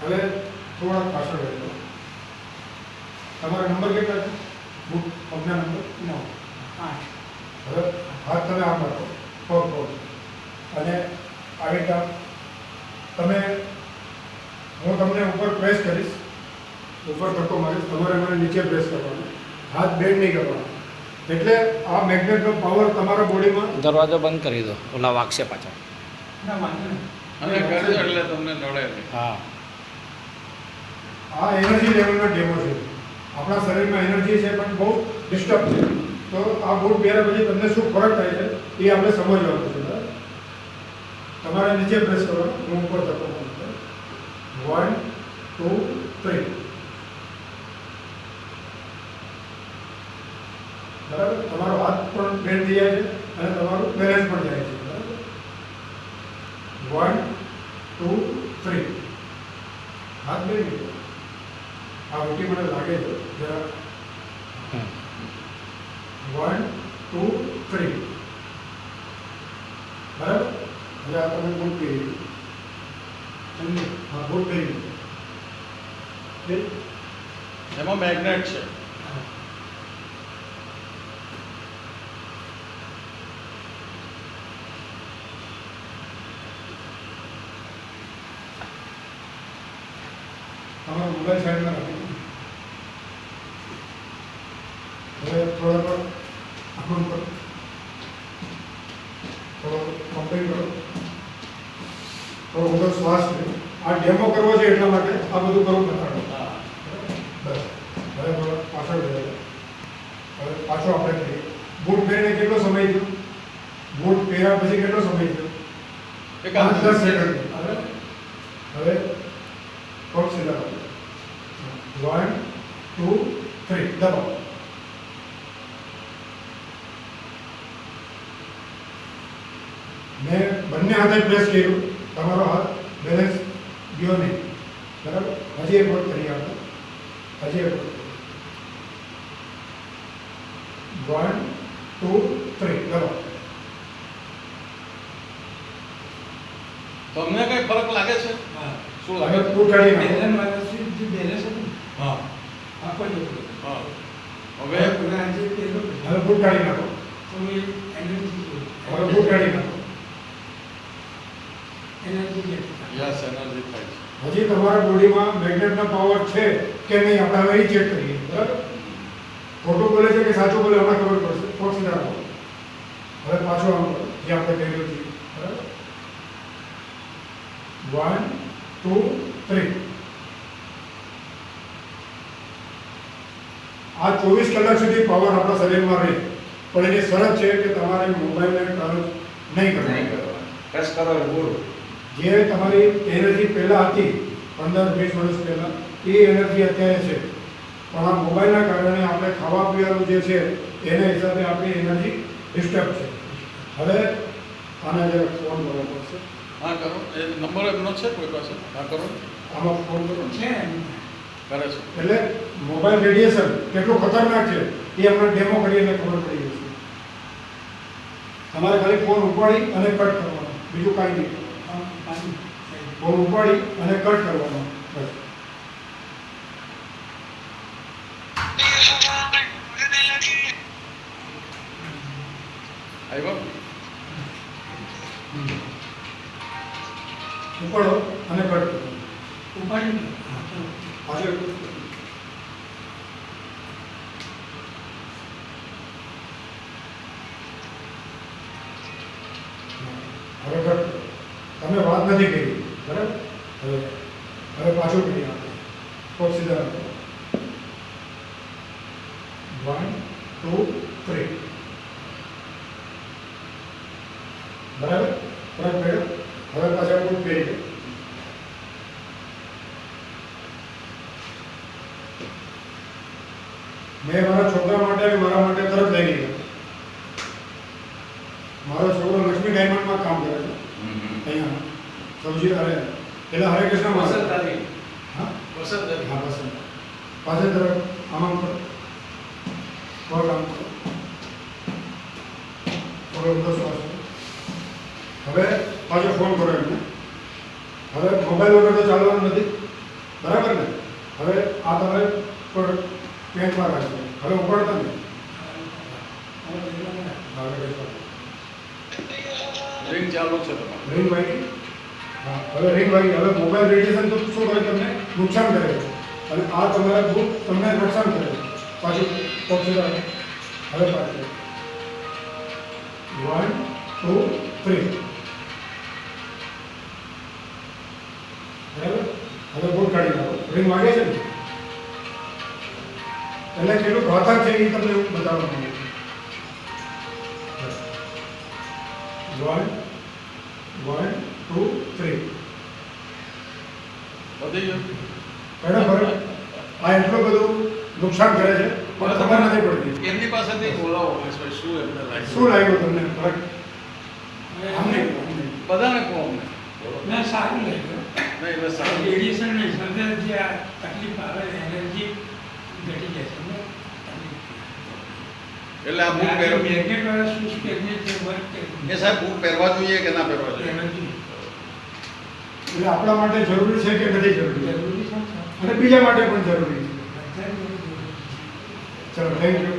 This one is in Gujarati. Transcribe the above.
હવે થોડા પાછળ રહેજો. તમારા નંબર કેટલા છે? બુક પગના નંબર 8. હવે હાથ તમે આમ રાખો, પગ અને આવી રીતના તમે, હું તમને ઉપર પ્રેસ કરીશ, ઉપર ધક્કો મારીશ, તમારે મને નીચે પ્રેસ કરવાનો, હાથ બેન્ડ નહીં કરવાનો. એટલે આ મેગ્નેટનો પાવર તમારા બોડીમાં. દરવાજો બંધ કરી દો, ઓલા વાગશે પાછા. ના વાંધો નહીં. અને કરી એટલે તમને નડે નહીં. હા, આ એનર્જી લેવલનો ડેમો છે. આપણા શરીરમાં એનર્જી છે પણ બહુ ડિસ્ટર્બ છે. તો આ બૂટ પહેર્યા પછી તમને શું ફરક થાય છે એ આપણે સમજવાનું છે. બરાબર? તમારે નીચે પ્રેસ કરવાનો, હું ઉપર ધક્કો મારું. 1 2 3. બરાબર? તમારો હાથ પણ બેન્ડ થઈ જાય છે અને તમારું બેલેન્સ પણ જાય છે. બરાબર? 1 2 3. હાથ બેન્ડ થઈ જાય. આ ઉલટી મને લાગે છે જરા. 1 2 3. બરાબર? હવે આ તમે બૂટ પહેરી, હા બૂટ પહેરી. એમાં મેગ્નેટ છે. તમારો મોબાઈલ સાઈડમાં રાખી દો. હવે થોડા પર આંખો પર થોડો કમ્પ્લેન કરો, થોડો ઊંડો શ્વાસ લો. આ ડેમો કરવો છે એટલા માટે આ બધું કરવું નથી. બસ હવે થોડો પાછળ જઈએ. હવે પાછો આપણે કરીએ. બૂટ પહેરીને કેટલો સમય થયો? બૂટ પહેર્યા પછી કેટલો સમય થયો? 5-10 સેકન્ડ. હવે પગ સીધા કરો. 1 2 3 દબાવો. મેં બંને હાથે પ્રેસ કર્યું, તમારો હાથ બેલેન્સ ગયો નહીં. બરાબર? હજી એક વખત કરીએ આપણે. હજી એક વખત. 1 2 3 દબાવો. તમને કઈ ફરક લાગે છે? શું લાગે હવે છે? તું ચડી નાખો. હા હા. હવે હવે બૂટ કાઢી નાખો. હવે બૂટ કાઢી નાખો. યસ, એનર્જી થાય છે. હજી તમારા બોડીમાં મેગ્નેટનો પાવર છે કે નહીં આપણે હવે એ ચેક કરીએ. બરાબર? ખોટું બોલે છે કે સાચું બોલે હમણાં ખબર પડશે. પગ સીધા રાખો. હવે પાછો આમ કરો જે આપણે કર્યું છે. બરાબર? 1 2 3. આ 24 કલાક સુધી પાવર આપણા શરીરમાં રહે, પણ એની શરત છે કે તમારે મોબાઈલને ચાર્જ નહીં કરવાનો. પ્રેસ કરો બોલો. જે તમારી એનર્જી પહેલાં હતી 15-20 વર્ષ પહેલાં, એ એનર્જી અત્યારે છે. પણ આ મોબાઈલના કારણે આપણે ખાવા પીવાનું જે છે એના હિસાબે આપણી એનર્જી ડિસ્ટર્બ છે. હવે આના જરા ફોન કરવો પડશે. હા કરો. એ નંબર એમનો છે કોઈ પાસે? હા કરો. આમાં ફોન કરો કરે છે. એટલે મોબાઈલ રેડિયેશન કેટલું ખતરનાક છે એ આપણે ડેમો કરીને ખબર પડી જશે. તમારે ખાલી ફોન ઉપાડી અને કટ કરવાનો, બીજું કાંઈ નહીં. ફોન ઉપાડી અને કટ કરવાનો બસ. આવ્યો? ઉપાડો અને કટ કરો. ઉપાડી પાછળ હવે કટ કરો. તમે વાત નથી કરી. બરાબર? હવે પાછું કરી આપણે. પગ સીધા રાખો. 1 2 3. બરાબર? ફરક પડ્યો? હવે પાછા બૂટ પહેરી દો. મેં મારા છોકરા માટે અને મારા માટે તરત લઈ લીધા. મારો છોકરો લક્ષ્મી ડાયમંડમાં કામ કરે છે અહીંયા સબ્જી. અરે પેલા હરે કૃષ્ણ માં. હા હા વસંત. પાછળ તરફ આમ કરો. પગ આમ કરો. થોડો ઊંડો શ્વાસ લો. હવે પાછો ફોન કરો એમને. હવે મોબાઈલ વગર તો ચાલવાનું નથી. બરાબર ને? હવે આ તમે પેન્ટમાં રાખજો. હવે ઉપાડતા ને રિંગ ચાલુ છે તમારે. રિંગ વાગી. હા, હવે રિંગ વાગી. હવે મોબાઈલ રેડિયેશન તો શું કરે? તમને નુકસાન કરે છે. અને આ તમારા બુક તમને નુકસાન કરે છે. પાછું પહોંચી જાય. હવે પાછું 1 2 3. બરાબર? હવે બુક કાઢી નાખો. રિંગ વાગે છે ને? એટલે કેટલું ઘાતક છે એ તમને બતાવવાનું છે. 1 1 2 3. વધી ગયું. બરાબર? આ એટલું બધું નુકસાન કરે છે પણ ખબર નથી પડતી. એમની પાસેથી બોલાવો મહેશભાઈ, શું એમને શું લાગ્યું? લાગ્યું તમને ફરક? અમને બધાને કહો અમને. ના સારું લાગ્યું નહીં એટલે સારું. રેડિયેશન નહીં સાથે જે આ તકલીફ આવે એનર્જી ઘટી જાય છે ને એટલે આ બુક પહેરવા મેગ્નેટ વાળા શૂઝ પહેરીને જે વર્ક કરે એ સાહેબ બુક પહેરવા જોઈએ કે ના પહેરવા જોઈએ? એનર્જી એટલે આપણા માટે જરૂરી છે કે નથી જરૂરી? જરૂરી છે અને બીજા માટે પણ જરૂરી છે. બધા જરૂરી છે. ચલો થેન્ક યુ.